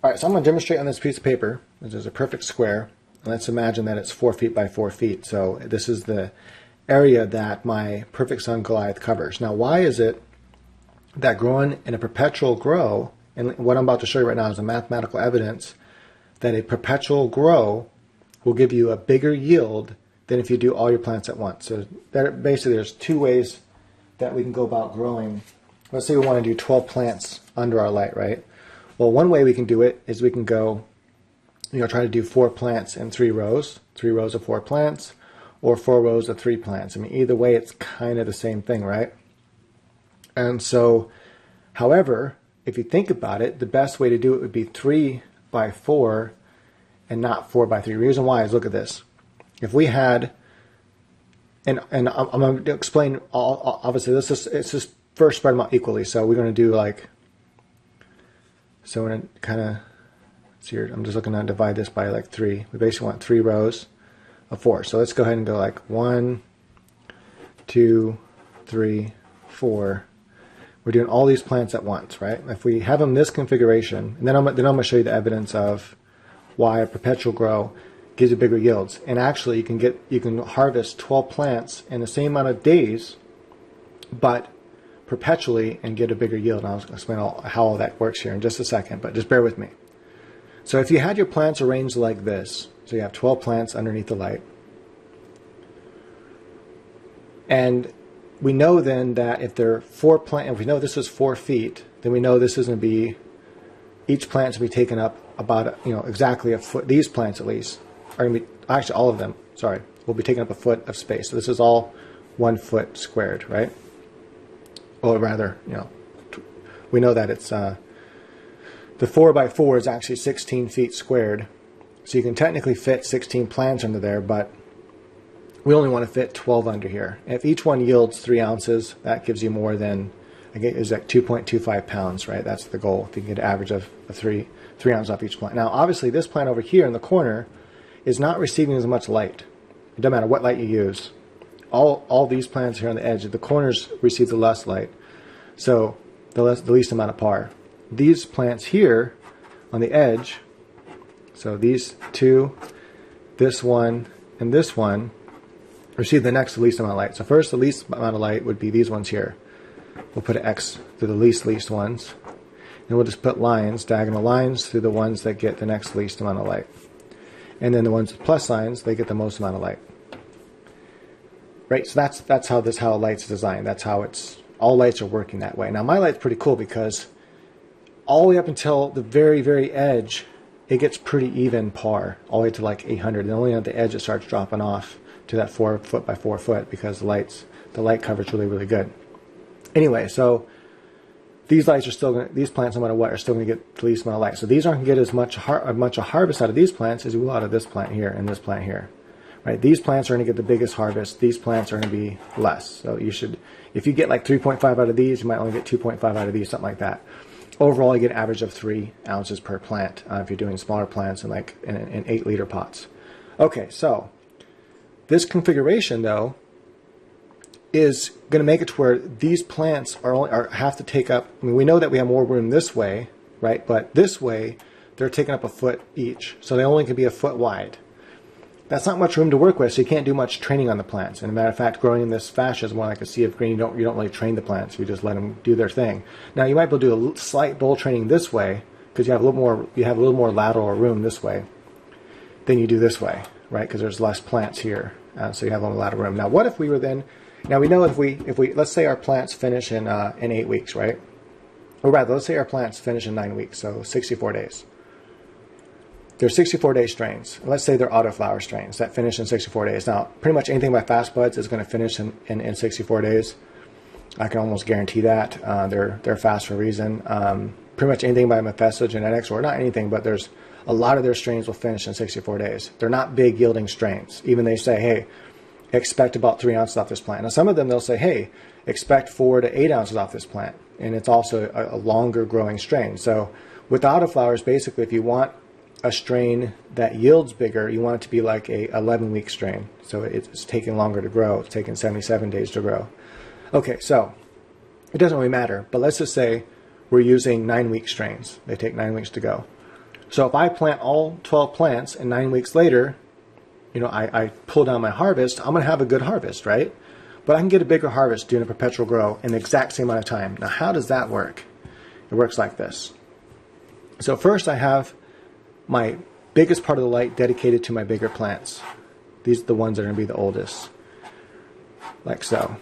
All right, so I'm going to demonstrate on this piece of paper. This is a perfect square. And let's imagine that it's 4 feet by 4 feet. So this is the area that my perfect sun Goliath covers. Now, why is it that growing in a perpetual grow, and what I'm about to show you right now is a mathematical evidence that a perpetual grow will give you a bigger yield than if you do all your plants at once. So basically there's two ways that we can go about growing. Let's say we want to do 12 plants under our light, right? Well, one way we can do it is we can go, try to do 4 plants in 3 rows of 4 plants, or 4 rows of 3 plants. I mean, either way, it's kind of the same thing, right? And so, however, if you think about it, the best way to do it would be 3 by 4 and not 4 by 3. The reason why is, look at this. If we had, and I'm going to explain, obviously, it's just first spread them out equally. So we're going to do like, so we're going to kind of, here, I'm just looking to divide this by like 3. We basically want 3 rows of 4. So let's go ahead and go like 1, 2, 3, 4. We're doing all these plants at once, right? If we have them this configuration, and then I'm going to show you the evidence of why a perpetual grow gives you bigger yields. And actually, you can harvest 12 plants in the same amount of days, but perpetually, and get a bigger yield. And I'll explain how all that works here in just a second, but just bear with me. So if you had your plants arranged like this, so you have 12 plants underneath the light, and we know then that if they're 4 plants, if we know this is 4 feet, then we know this is going to be, each plant's going to be taken up about, exactly a foot. These plants at least are going to be, actually all of them, sorry, will be taking up a foot of space. So this is all 1 foot squared, right? Or rather, we know that it's, the 4 by 4 is actually 16 feet squared. So you can technically fit 16 plants under there, but we only want to fit 12 under here. And if each one yields 3 ounces, that gives you more than, again, it's like 2.25 pounds, right? That's the goal. If you can get an average of 3 ounces off each plant. Now, obviously, this plant over here in the corner is not receiving as much light. It doesn't matter what light you use. All these plants here on the edge, the corners receive the less light. So the least amount of par. These plants here on the edge, so these 2, this one, and this one, receive the next least amount of light. So first, the least amount of light would be these ones here. We'll put an X through the least ones. And we'll just put lines, diagonal lines, through the ones that get the next least amount of light. And then the ones with plus signs, they get the most amount of light. Right, so that's how light's designed. That's how all lights are working that way. Now my light's pretty cool because all the way up until the very, very edge, it gets pretty even par, all the way to like 800. And only at the edge it starts dropping off to that 4 foot by 4 foot because the light coverage really, really good. Anyway, so these lights are still going to, these plants, no matter what, are still going to get the least amount of light. So these aren't going to get as much a harvest out of these plants as you will out of this plant here and this plant here. Right? These plants are going to get the biggest harvest. These plants are going to be less. So you should, if you get like 3.5 out of these, you might only get 2.5 out of these, something like that. Overall, you get an average of 3 ounces per plant if you're doing smaller plants in like in 8-liter pots. Okay, so this configuration though is going to make it to where these plants have to take up. I mean, we know that we have more room this way, right? But this way, they're taking up a foot each, so they only can be a foot wide. That's not much room to work with, so you can't do much training on the plants. And as a matter of fact, growing in this fascia is more like a sea of green. You don't really train the plants. You just let them do their thing. Now, you might be able to do a slight bowl training this way because you have a little more lateral room this way than you do this way, right? Because there's less plants here, so you have a little lateral room. Now, what if we were then? Now we know if we let's say our plants finish in 8 weeks, right? Or rather, let's say our plants finish in 9 weeks, so 64 days. They're 64-day strains. Let's say they're autoflower strains that finish in 64 days. Now, pretty much anything by fast buds is going to finish in 64 days. I can almost guarantee that. They're fast for a reason. Pretty much anything by Mephisto genetics, or not anything, but there's a lot of their strains will finish in 64 days. They're not big yielding strains. Even they say, hey, expect about 3 ounces off this plant. Now, some of them they'll say, hey, expect 4 to 8 ounces off this plant. And it's also a longer growing strain. So with autoflowers, basically, if you want a strain that yields bigger, you want it to be like a 11-week strain. So it's taking longer to grow. It's taking 77 days to grow. Okay, so it doesn't really matter. But let's just say we're using 9-week strains. They take 9 weeks to go. So if I plant all 12 plants and 9 weeks later, you know, I pull down my harvest, I'm going to have a good harvest, right? But I can get a bigger harvest doing a perpetual grow in the exact same amount of time. Now, how does that work? It works like this. So first I have my biggest part of the light dedicated to my bigger plants. These are the ones that are going to be the oldest. Like so.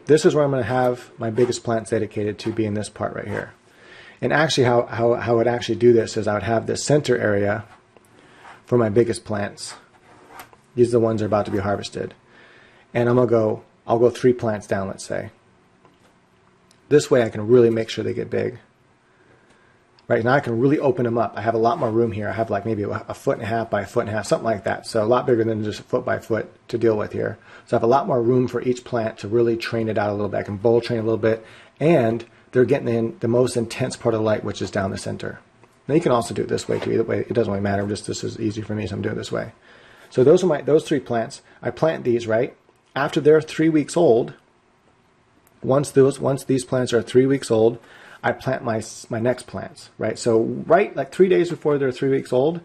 This is where I'm going to have my biggest plants dedicated to being this part right here. And actually how I would actually do this is I would have this center area for my biggest plants. These are the ones that are about to be harvested. And I'll go 3 plants down, let's say. This way I can really make sure they get big. Right, now I can really open them up. I have a lot more room here. I have like maybe a 1.5 by 1.5 feet, something like that. So a lot bigger than just 1 by 1 foot to deal with here. So I have a lot more room for each plant to really train it out a little bit. I can bowl train a little bit, and they're getting in the most intense part of the light, which is down the center. Now you can also do it this way too. Either way, it doesn't really matter. Just this is easy for me, so I'm doing it this way. So those are those 3 plants. I plant these, right? After they're 3 weeks old, once these plants are 3 weeks old, I plant my next plants, right? So right like 3 days before they're 3 weeks old,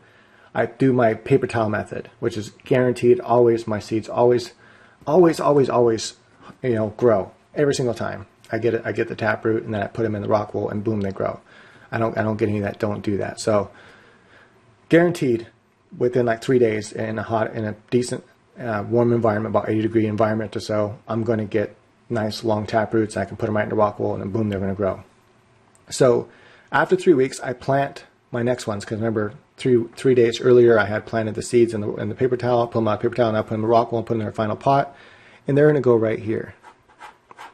I do my paper towel method, which is guaranteed always my seeds always, you know, grow every single time. I get the taproot, and then I put them in the rock wool, and boom, they grow. I don't get any of that. Don't do that. So guaranteed within like 3 days in a decent warm environment, about 80-degree environment or so, I'm going to get nice long taproots. I can put them right in the rock wool, and then boom, they're going to grow. So after 3 weeks, I plant my next ones, because remember, three days earlier I had planted the seeds in the paper towel, pull them out of the paper towel, and I put them in the rock wool and put them in their final pot, and they're going to go right here.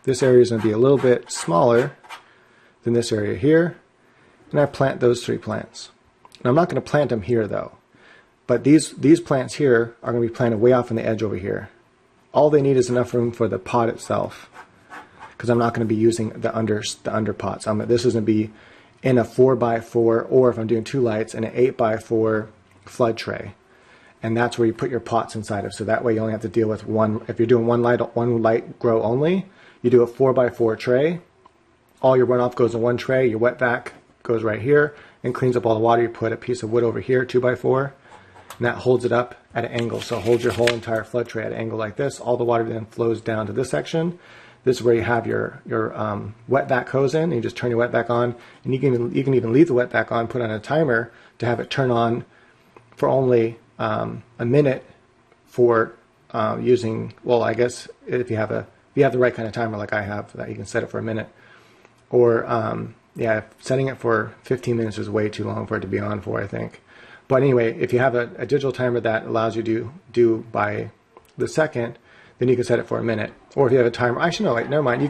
This area is going to be a little bit smaller than this area here, and I plant those 3 plants. Now I'm not going to plant them here though, but these plants here are going to be planted way off on the edge over here. All they need is enough room for the pot itself, because I'm not going to be using the under pots. This is going to be in a 4 by 4, or if I'm doing 2 lights, in an 8 by 4 flood tray. And that's where you put your pots inside of. So that way you only have to deal with one. If you're doing one light grow only, you do a 4 by 4 tray. All your runoff goes in one tray. Your wet vac goes right here and cleans up all the water. You put a piece of wood over here, 2 by 4, and that holds it up at an angle. So it holds your whole entire flood tray at an angle like this. All the water then flows down to this section. This is where you have your wet vac hose in, and you just turn your wet vac on, and you can even leave the wet vac on, put on a timer to have it turn on for only a minute for using, well, I guess if you have the right kind of timer like I have, that you can set it for a minute. Or yeah, setting it for 15 minutes is way too long for it to be on for, I think. But anyway, if you have a digital timer that allows you to do by the second, then you can set it for a minute. Or if you have a timer, actually no, wait, never mind. You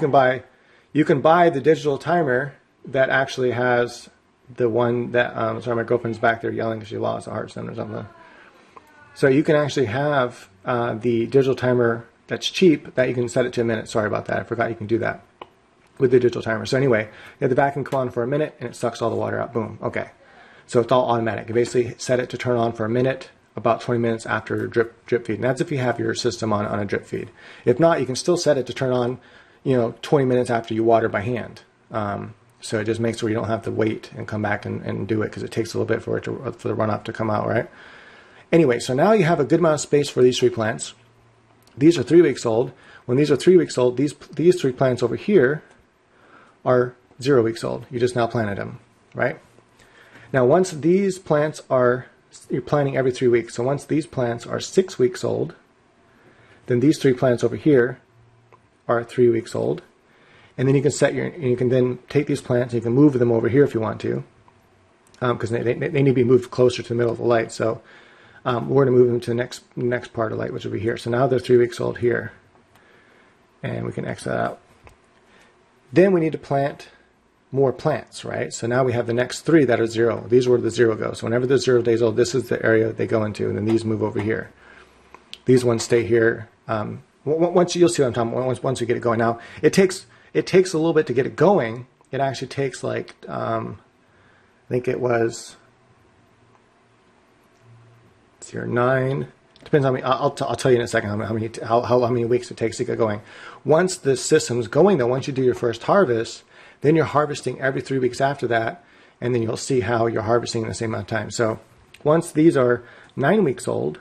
can buy the digital timer that actually has the one that, sorry, my girlfriend's back there yelling because she lost a heart center or something. So you can actually have the digital timer that's cheap, that you can set it to a minute. Sorry about that. I forgot you can do that with the digital timer. So anyway, you have the vacuum come on for a minute, and it sucks all the water out. Boom. Okay. So it's all automatic. You basically set it to turn on for a minute, about 20 minutes after drip feed. And that's if you have your system on a drip feed. If not, you can still set it to turn on, 20 minutes after you water by hand. So it just makes sure you don't have to wait and come back and do it, because it takes a little bit for the runoff to come out, right? Anyway, so now you have a good amount of space for these 3 plants. These are 3 weeks old. When these are 3 weeks old, these 3 plants over here are 0 weeks old. You just now planted them, right? Now, once these plants you're planting every 3 weeks. So once these plants are 6 weeks old, then these 3 plants over here are 3 weeks old. And then you can then take these plants and you can move them over here if you want to, because they need to be moved closer to the middle of the light. So we're going to move them to the next part of the light, which will be here. So now they're 3 weeks old here, and we can X that out. Then we need to plant more plants, right? So now we have the next 3 that are 0. These are where the 0 goes. So whenever they're 0 days old, this is the area they go into, and then these move over here. These ones stay here. Once you'll see what I'm talking about. Once we get it going. Now it takes a little bit to get it going. It actually takes like I think it was 9. Depends on me. I'll tell you in a second how many weeks it takes to get going. Once the system's going though, once you do your first harvest, then you're harvesting every 3 weeks after that, and then you'll see how you're harvesting in the same amount of time. So once these are 9 weeks old,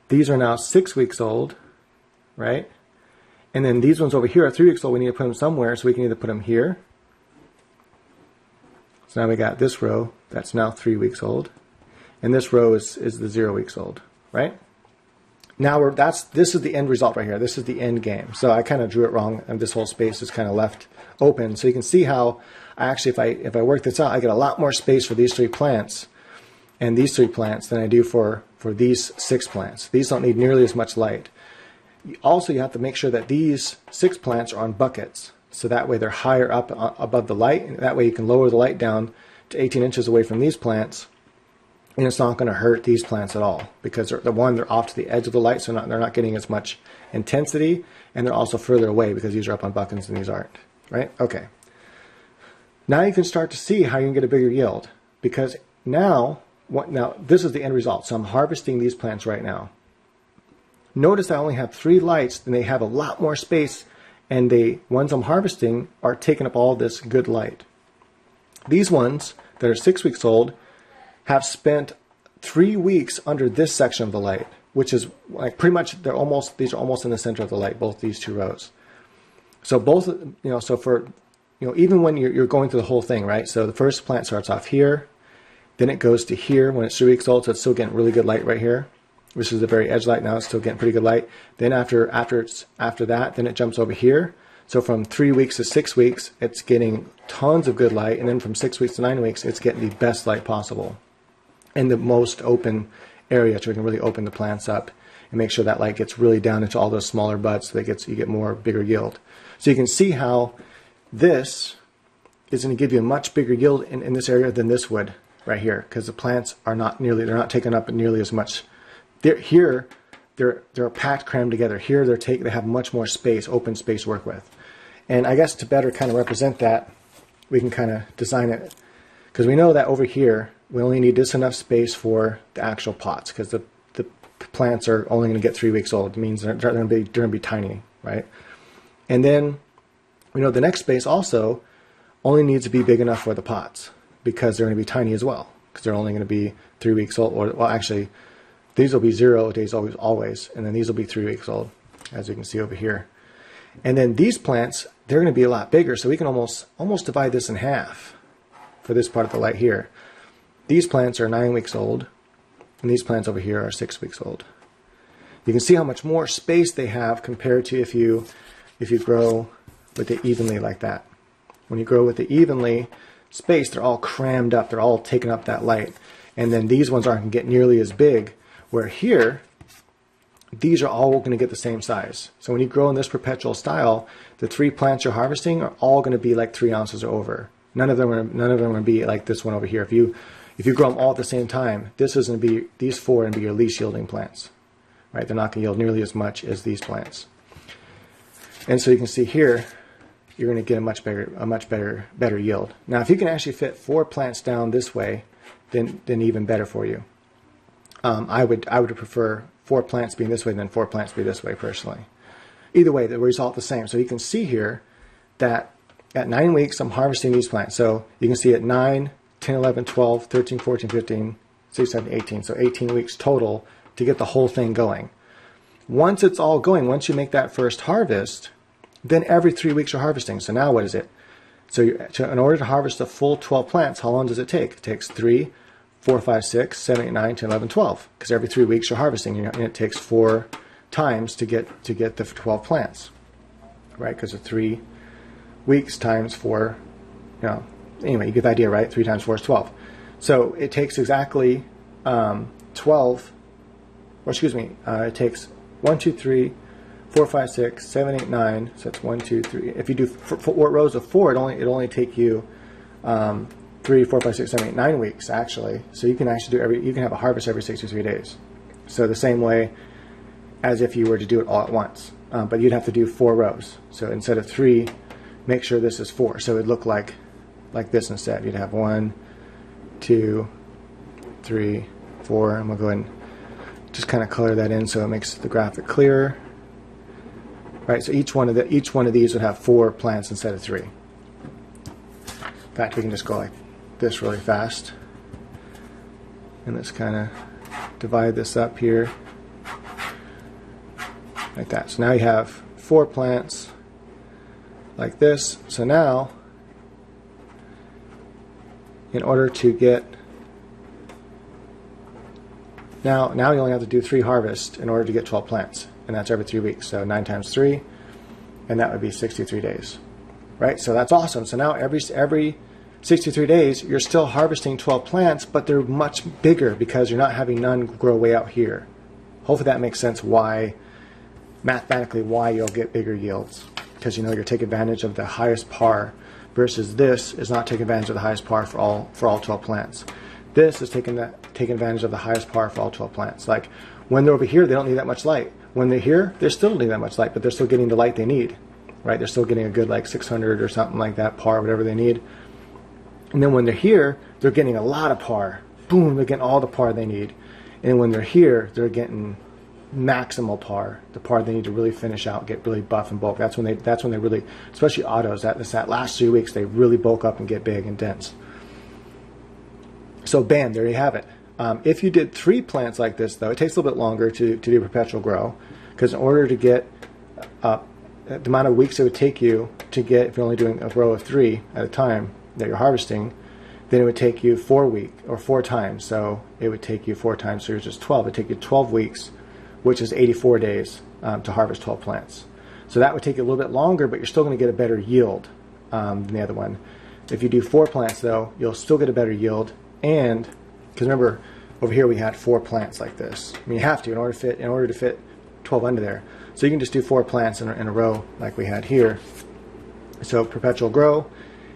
these are now 6 weeks old, right? And then these ones over here are 3 weeks old. We need to put them somewhere, so we can either put them here. So now we got this row that's now 3 weeks old, and this row is the 0 weeks old, right? Now this is the end result right here. This is the end game. So I kind of drew it wrong, and this whole space is kind of left open. So you can see how if I work this out, I get a lot more space for these 3 plants and these 3 plants than I do for these 6 plants. These don't need nearly as much light. Also, you have to make sure that these 6 plants are on buckets, so that way they're higher up above the light, and that way you can lower the light down to 18 inches away from these plants, and it's not going to hurt these plants at all, because they're off to the edge of the light, so they're not getting as much intensity, and they're also further away because these are up on buckets and these aren't, right? Okay. Now you can start to see how you can get a bigger yield, because now this is the end result. So I'm harvesting these plants right now. Notice I only have 3 lights, and they have a lot more space, and the ones I'm harvesting are taking up all this good light. These ones that are 6 weeks old have spent 3 weeks under this section of the light, which is like pretty much these are almost in the center of the light, both these 2 rows. So both, so for, even when you're going through the whole thing, right? So the first plant starts off here, then it goes to here when it's 3 weeks old, so it's still getting really good light right here. This is the very edge light now, it's still getting pretty good light. Then after that, then it jumps over here. So from 3 weeks to 6 weeks, it's getting tons of good light, and then from 6 weeks to 9 weeks, it's getting the best light possible and the most open area, so we can really open the plants up and make sure that light gets really down into all those smaller buds, so that you get bigger yield. So you can see how this is going to give you a much bigger yield in this area than this would right here, because the plants are they're not taking up nearly as much. They're packed, crammed together. Here they have much more space, open space to work with. And I guess to better kind of represent that, we can kind of design it, because we know that over here we only need just enough space for the actual pots, because the plants are only going to get 3 weeks old. It means they're going to be tiny, right? And then we know the next space also only needs to be big enough for the pots, because they're going to be tiny as well, because they're only going to be 3 weeks old. Or, well, actually, these will be 0 days always, and then these will be 3 weeks old, as you can see over here. And then these plants, they're going to be a lot bigger, so we can almost divide this in half for this part of the light here. These plants are 9 weeks old, and these plants over here are 6 weeks old. You can see how much more space they have compared to if you grow with it evenly like that. When you grow with it evenly spaced, they're all crammed up, they're all taking up that light. And then these ones aren't going to get nearly as big, where here, these are all going to get the same size. So when you grow in this perpetual style, the 3 plants you're harvesting are all going to be like 3 ounces or over. None of them are going to be like this one over here. If you grow them all at the same time, these 4 are going to be your least yielding plants, right? They're not going to yield nearly as much as these plants. And so you can see here, you're going to get a much better yield. Now, if you can actually fit 4 plants down this way, then even better for you. I would prefer 4 plants being this way than 4 plants be this way personally. Either way, the result the same. So you can see here that at 9 weeks, I'm harvesting these plants. So you can see at 9, 10, 11, 12, 13, 14, 15, 16, 17, 18. So 18 weeks total to get the whole thing going. Once it's all going, once you make that first harvest, then every 3 weeks you're harvesting. So now what is it? So in order to harvest the full 12 plants, how long does it take? It takes 3, 4, 5, 6, 7, 8, 9, 10, 11, 12. Because every 3 weeks you're harvesting, and it takes 4 times to get the 12 plants, right? Because of 3 weeks times 4, anyway, you get the idea, right? 3 times 4 is 12. So it takes exactly 12, or excuse me, it takes 1, 2, 3, 4, 5, 6, 7, 8, 9. So it's 1, 2, 3. If you do 4 rows of 4, it only take you 3, 4, 5, 6, 7, 8, 9 weeks actually. So you can actually you can have a harvest every 63 days. So the same way as if you were to do it all at once, but you'd have to do 4 rows. So instead of 3, make sure this is 4. So it'd look like this instead. You'd have 1, 2, 3, 4, and we'll go ahead and just kind of color that in so it makes the graphic clearer. Right, so each one of these would have 4 plants instead of 3. fact, we can just go like this really fast. And let's kind of divide this up here like that. So now you have 4 plants like this. So now, in order to get, now you only have to do 3 harvests in order to get 12 plants, and that's every 3 weeks. So 9 times 3, and that would be 63 days, right? So that's awesome. So now every 63 days, you're still harvesting 12 plants, but they're much bigger because you're not having none grow way out here. Hopefully that makes sense why, mathematically, why you'll get bigger yields. Because you're taking advantage of the highest par, versus this is not taking advantage of the highest par for all 12 plants. This is taking advantage of the highest par for all 12 plants. Like when they're over here, they don't need that much light. When they're here, they still don't need that much light, but they're still getting the light they need, right? They're still getting a good like 600 or something like that par, whatever they need. And then when they're here, they're getting a lot of par. Boom, they're getting all the par they need. And when they're here, they're getting maximal par, the par they need to really finish out, get really buff and bulk. That's when they really, especially autos, that last 3 weeks, they really bulk up and get big and dense. So bam, there you have it. If you did 3 plants like this, though, it takes a little bit longer to do perpetual grow, because in order to get the amount of weeks it would take you to get, if you're only doing a row of 3 at a time that you're harvesting, then it would take you 4 times. So it would take you 4 times, so you're just 12. It would take you 12 weeks, which is 84 days to harvest 12 plants. So that would take you a little bit longer, but you're still going to get a better yield than the other one. If you do 4 plants, though, you'll still get a better yield. And because remember, over here we had 4 plants like this. I mean, you have to in order to fit 12 under there. So you can just do 4 plants in a row like we had here. So perpetual grow,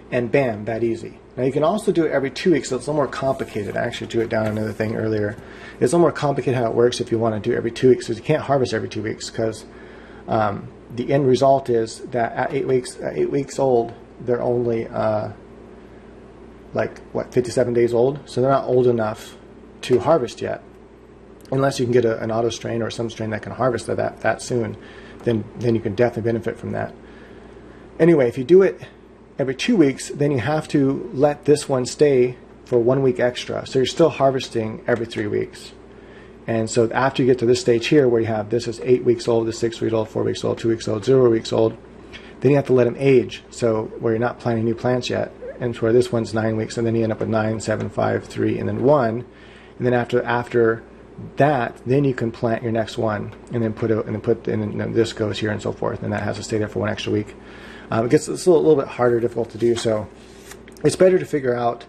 and bam, that easy. Now you can also do it every 2 weeks, so it's a little more complicated. I actually drew it down another thing earlier. It's a little more complicated how it works if you want to do it every 2 weeks, because you can't harvest every 2 weeks, because the end result is that at 8 weeks old, they're only like what, 57 days old, so they're not old enough to harvest yet, unless you can get an auto strain or some strain that can harvest that soon. Then you can definitely benefit from that. Anyway, if you do it every 2 weeks, then you have to let this one stay for 1 week extra. So you're still harvesting every 3 weeks. And so after you get to this stage here where you have this is 8 weeks old, this is 6 weeks old, 4 weeks old, 2 weeks old, 0 weeks old, then you have to let them age. So where you're not planting new plants yet, and where this one's 9 weeks, and then you end up with 9, 7, 5, 3, and then 1. And then after that, then you can plant your next one, and then this goes here and so forth, and that has to stay there for 1 extra week. It's a little bit harder, difficult to do, so it's better to figure out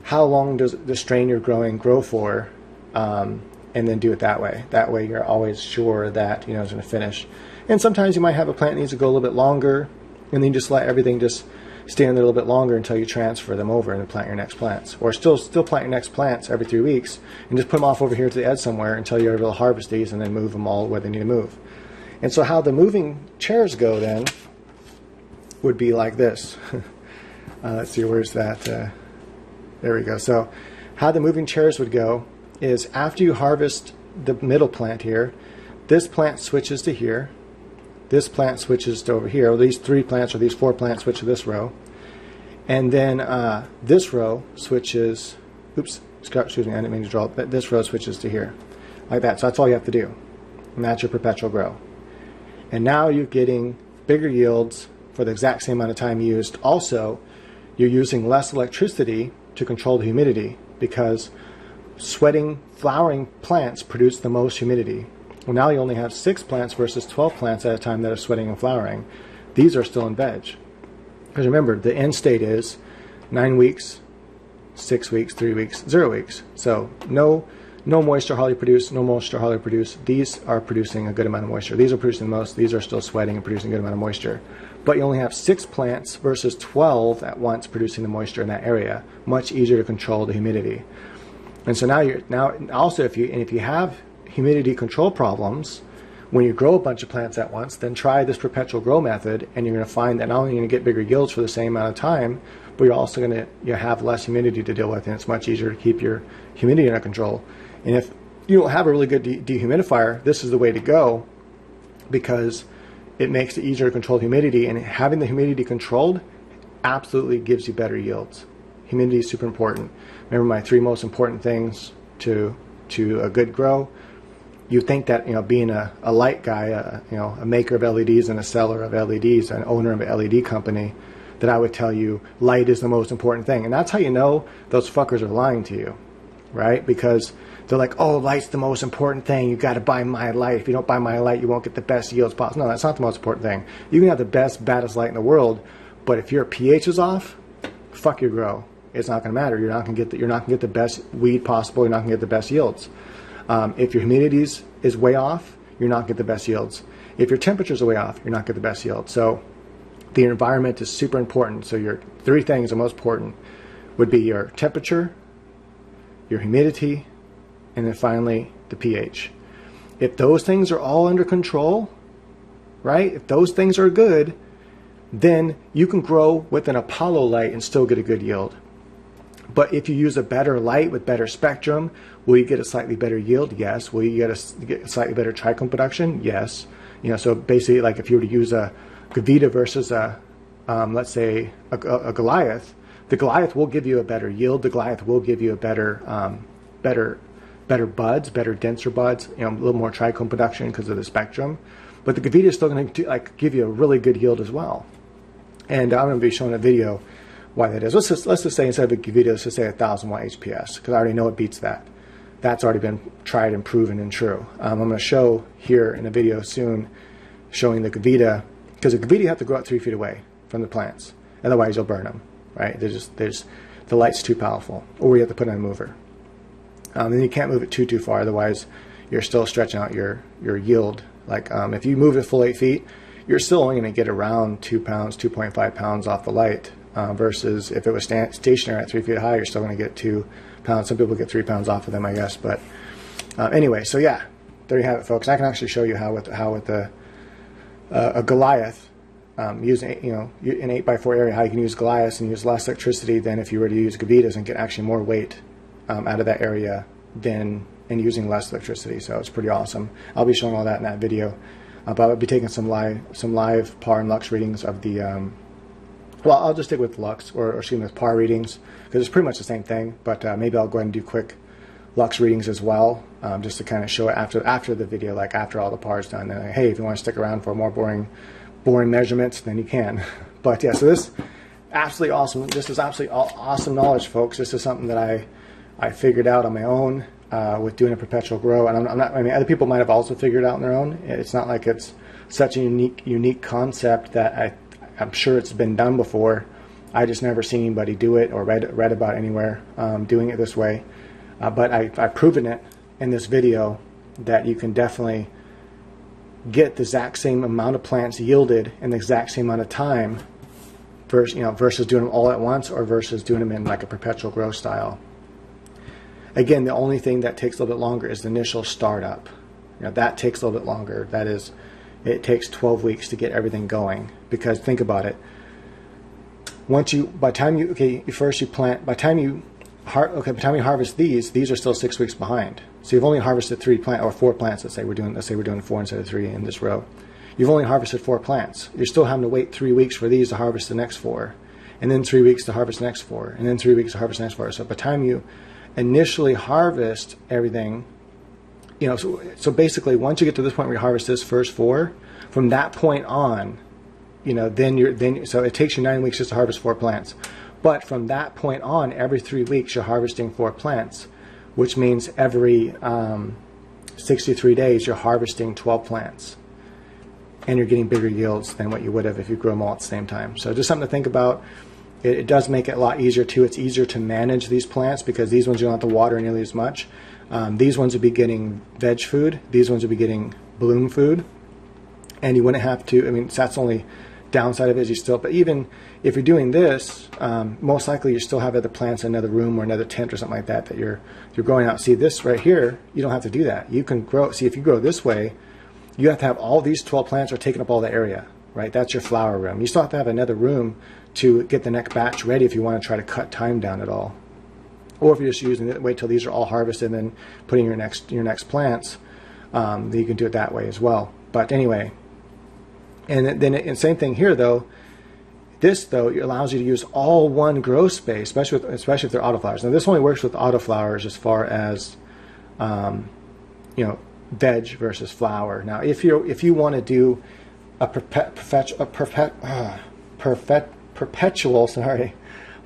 how long does the strain you're growing grow for, and then do it that way. That way you're always sure that it's going to finish. And sometimes you might have a plant that needs to go a little bit longer, and then you just let everything just stay in there a little bit longer until you transfer them over and then plant your next plants. Or still plant your next plants every 3 weeks, and just put them off over here to the edge somewhere until you're able to harvest these, and then move them all where they need to move. And so how the moving chairs go then would be like this. Let's see, where's that? There we go. So how the moving chairs would go is after you harvest the middle plant here, this plant switches to here, this plant switches to over here, or these 3 plants or these 4 plants switch to this row, and then this row switches, excuse me, I didn't mean to draw it, but this row switches to here, like that. So that's all you have to do, and that's your perpetual grow. And now you're getting bigger yields for the exact same amount of time used. Also, you're using less electricity to control the humidity, because sweating, flowering plants produce the most humidity. Well, now you only have 6 plants versus 12 plants at a time that are sweating and flowering. These are still in veg. Because remember, the end state is 9 weeks, 6 weeks, 3 weeks, 0 weeks. So no moisture hardly produced, no moisture hardly produced. These are producing a good amount of moisture. These are producing the most. These are still sweating and producing a good amount of moisture. But you only have 6 plants versus 12 at once producing the moisture in that area. Much easier to control the humidity. And so now also if you have humidity control problems when you grow a bunch of plants at once, then try this perpetual grow method, and you're going to find that not only are you going to get bigger yields for the same amount of time, but you're also going to have less humidity to deal with, and it's much easier to keep your humidity under control. And if you don't have a really good dehumidifier, this is the way to go, because it makes it easier to control humidity, and having the humidity controlled absolutely gives you better yields. Humidity is super important. Remember my 3 most important things to a good grow. You think that, you know, being a light guy, you know, a maker of LEDs and a seller of LEDs, an owner of an LED company, that I would tell you light is the most important thing. And that's how you know those fuckers are lying to you, right? Because they're like, oh, light's the most important thing. You got to buy my light. If you don't buy my light, you won't get the best yields possible. No, that's not the most important thing. You can have the best, baddest light in the world, but if your pH is off, fuck your grow. It's not going to matter. You're not going to get the best weed possible. You're not going to get the best yields. If your humidity is way off, you're not going to get the best yields. If your temperatures are way off, you're not going to get the best yields. So the environment is super important. So your 3 things are most important would be your temperature, your humidity, and then finally the pH. If those things are all under control, right? If those things are good, then you can grow with an Apollo light and still get a good yield. But if you use a better light with better spectrum, will you get a slightly better yield? Yes. Will you get a slightly better trichome production? Yes. You know, so basically, like if you were to use a Gavita versus a, let's say a Goliath, the Goliath will give you a better yield. The Goliath will give you a better buds, better denser buds. You know, a little more trichome production because of the spectrum. But the Gavita is still going to like give you a really good yield as well. And I'm going to be showing a video why that is. Let's just say instead of a Gavita, let's just say 1,000 watt HPS, because I already know it beats that. That's already been tried and proven and true. I'm going to show here in a video soon showing the Gavita, because the Gavita you have to grow out 3 feet away from the plants. Otherwise you'll burn them, right? The light's too powerful, or you have to put in a mover. Then you can't move it too far, otherwise you're still stretching out your yield. Like if you move it full 8 feet, you're still only going to get around 2 pounds, 2.5 pounds off the light. Versus if it was stationary at 3 feet high, you're still going to get 2 pounds. Some people get 3 pounds off of them, I guess. But anyway, so yeah, there you have it, folks. I can actually show you how with a Goliath, using an 8x4 area, how you can use Goliaths and use less electricity than if you were to use Gavitas and get actually more weight out of that area and using less electricity. So it's pretty awesome. I'll be showing all that in that video. But I'll be taking some live PAR and Lux readings of the. Well, I'll just stick with Lux or excuse me, with PAR readings because it's pretty much the same thing. But maybe I'll go ahead and do quick Lux readings as well, just to kind of show it after the video, like after all the PAR's done. Then, like, hey, if you want to stick around for more boring measurements, then you can. But yeah, so this absolutely awesome. This is absolutely awesome knowledge, folks. This is something that I figured out on my own with doing a perpetual grow, and I'm not. I mean, other people might have also figured it out on their own. It's not like it's such a unique concept that I'm sure it's been done before. I just never seen anybody do it or read about anywhere doing it this way. But I've proven it in this video that you can definitely get the exact same amount of plants yielded in the exact same amount of time versus doing them all at once or versus doing them in like a perpetual grow style. Again, the only thing that takes a little bit longer is the initial startup. That takes a little bit longer. That is, it takes 12 weeks to get everything going. Because think about it. By the time you harvest these are still 6 weeks behind. So you've only harvested 3 plants or 4 plants. Let's say we're doing 4 instead of 3 in this row. You've only harvested 4 plants. You're still having to wait 3 weeks for these to harvest the next 4, and then 3 weeks to harvest the next 4, and then 3 weeks to harvest the next 4. So by the time you initially harvest everything, so basically once you get to this point where you harvest this first 4, from that point on, so it takes you 9 weeks just to harvest 4 plants. But from that point on, every 3 weeks you're harvesting 4 plants, which means every 63 days you're harvesting 12 plants. And you're getting bigger yields than what you would have if you grew them all at the same time. So just something to think about. It does make it a lot easier too. It's easier to manage these plants because these ones you don't have to water nearly as much. These ones would be getting veg food. These ones would be getting bloom food. And you wouldn't have to, that's the only downside of it is but even if you're doing this, most likely you still have other plants in another room or another tent or something like that you're growing out. See this right here, you don't have to do that. You can grow, if you grow this way, you have to have all these 12 plants are taking up all the area, right? That's your flower room. You still have to have another room to get the next batch ready if you want to try to cut time down at all. Or if you're just using it, wait till these are all harvested and then putting your next plants, then you can do it that way as well. But anyway, and then same thing here though, This, though, allows you to use all one grow space, especially if they're autoflowers. Now, this only works with autoflowers as far as, you know, veg versus flower. Now, if you want to do a perpetual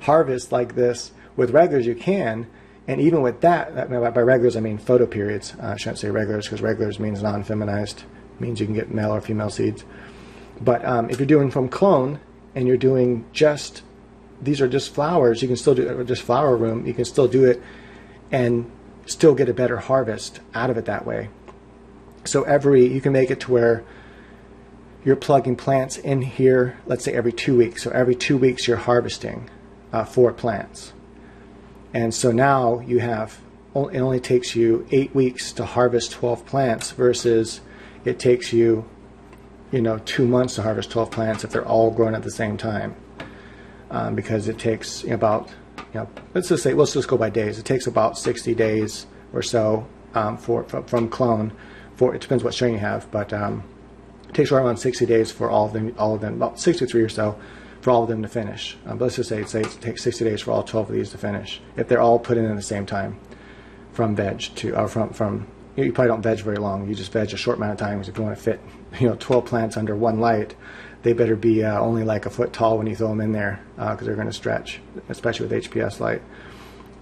harvest like this with regulars, you can. And even with that, by regulars I mean photoperiods. I shouldn't say regulars, because regulars means non-feminized, means you can get male or female seeds. But if you're doing from clone and you're doing just, these are just flowers, you can still do it, just flower room, you can still do it and still get a better harvest out of it that way. So you can make it to where you're plugging plants in here, let's say every 2 weeks. So every 2 weeks you're harvesting 4 plants. And so now you have, it only takes you 8 weeks to harvest 12 plants versus it takes you, 2 months to harvest 12 plants if they're all growing at the same time. Because it takes about, let's just go by days. It takes about 60 days or so from clone. It depends what strain you have, but it takes around 60 days for all of them, about 63 or so, for all of them to finish. But let's just say it takes 60 days for all 12 of these to finish, if they're all put in at the same time, from veg to, or from you probably don't veg very long. You just veg a short amount of time, because if you want to fit 12 plants under one light, they better be only like a foot tall when you throw them in there, because they're going to stretch, especially with HPS light.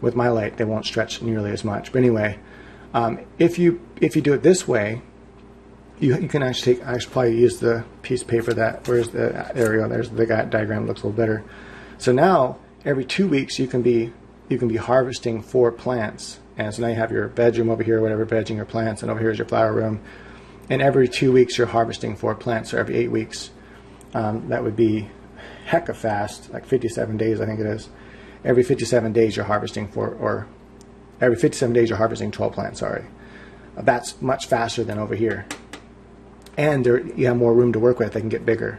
With my light, they won't stretch nearly as much. But anyway, if you do it this way, you can actually I should probably use the piece of paper there we go, there's the diagram, looks a little better. So now every 2 weeks you can be harvesting 4 plants, and so now you have your bedroom over here, whatever, vegging your plants, and over here is your flower room, and every 2 weeks you're harvesting 4 plants. So every 8 weeks, that would be hecka fast, like 57 days I think it is. Every 57 days you're harvesting every 57 days you're harvesting 12 plants, sorry. That's much faster than over here. And you have more room to work with. They can get bigger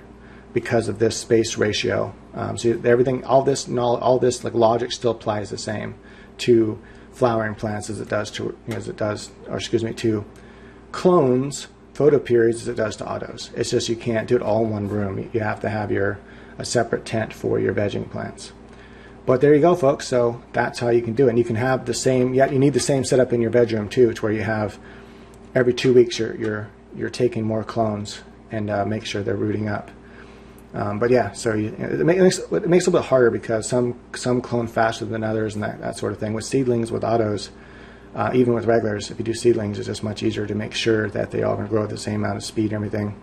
because of this space ratio. So everything, all this like logic still applies the same to flowering plants as it does to to clones, photoperiods, as it does to autos. It's just you can't do it all in one room. You have to have a separate tent for your vegging plants. But there you go, folks. So that's how you can do it. And you can have the same. You need the same setup in your bedroom too, to where you have every 2 weeks you're taking more clones and make sure they're rooting up. But yeah, so it makes it a little bit harder, because some clone faster than others and that sort of thing. With seedlings, with autos, even with regulars, if you do seedlings, it's just much easier to make sure that they all can grow at the same amount of speed and everything.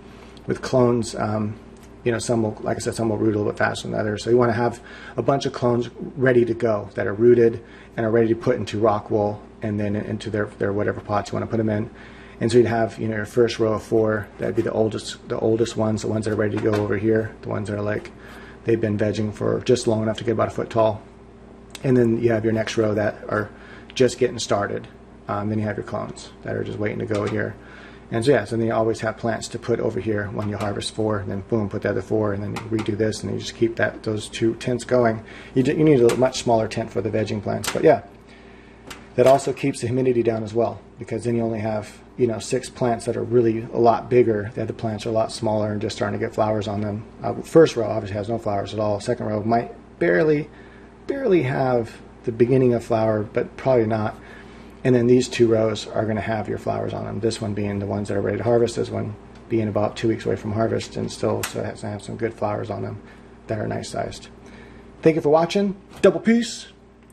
With clones, some will, like I said, some will root a little bit faster than others. So you want to have a bunch of clones ready to go, that are rooted and are ready to put into rock wool and then into their whatever pots you want to put them in. And so you'd have, your first row of 4, that'd be the oldest ones, the ones that are ready to go over here, the ones that are like, they've been vegging for just long enough to get about a foot tall. And then you have your next row that are just getting started. Then you have your clones that are just waiting to go here. And so then you always have plants to put over here when you harvest 4, and then boom, put the other 4, and then you redo this, and you just keep those 2 tents going. You need a much smaller tent for the vegging plants. But yeah, that also keeps the humidity down as well, because then you only have 6 plants that are really a lot bigger. The other plants are a lot smaller and just starting to get flowers on them. First row obviously has no flowers at all. Second row might barely have the beginning of flower, but probably not. And then these 2 rows are going to have your flowers on them. This one being the ones that are ready to harvest. This one being about 2 weeks away from harvest, and still so it has to have some good flowers on them that are nice sized. Thank you for watching. Double peace.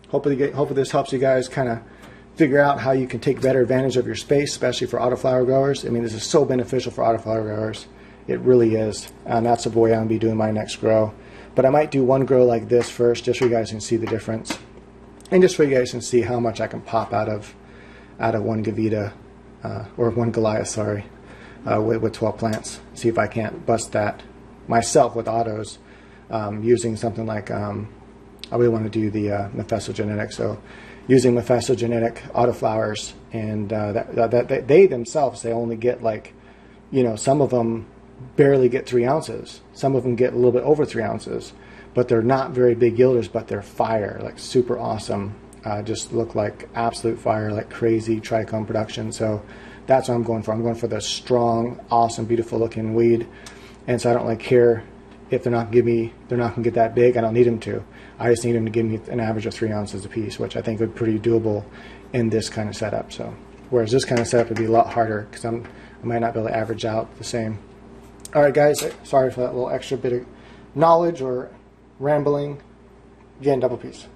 Hopefully this helps you guys kind of figure out how you can take better advantage of your space, especially for autoflower growers. I mean, this is so beneficial for autoflower growers. It really is. And that's the way I'm going to be doing my next grow. But I might do one grow like this first, just so you guys can see the difference. And just so you guys can see how much I can pop out of one Gavita, or one Goliath, sorry, with 12 plants. See if I can't bust that myself with autos, using something like, I really want to do the mephistogenetic. So using mephistogenetic autoflowers, and that they themselves, they only get like, some of them barely get 3 ounces. Some of them get a little bit over 3 ounces, but they're not very big yielders, but they're fire, like super awesome. Just look like absolute fire, like crazy trichome production. So that's what I'm going for. I'm going for the strong, awesome, beautiful looking weed. And so I don't really care if they're not going to get that big, I don't need them to. I just need them to give me an average of 3 ounces a piece, which I think would be pretty doable in this kind of setup. So, whereas this kind of setup would be a lot harder because I might not be able to average out the same. All right, guys, sorry for that little extra bit of knowledge or rambling. Again, double peace.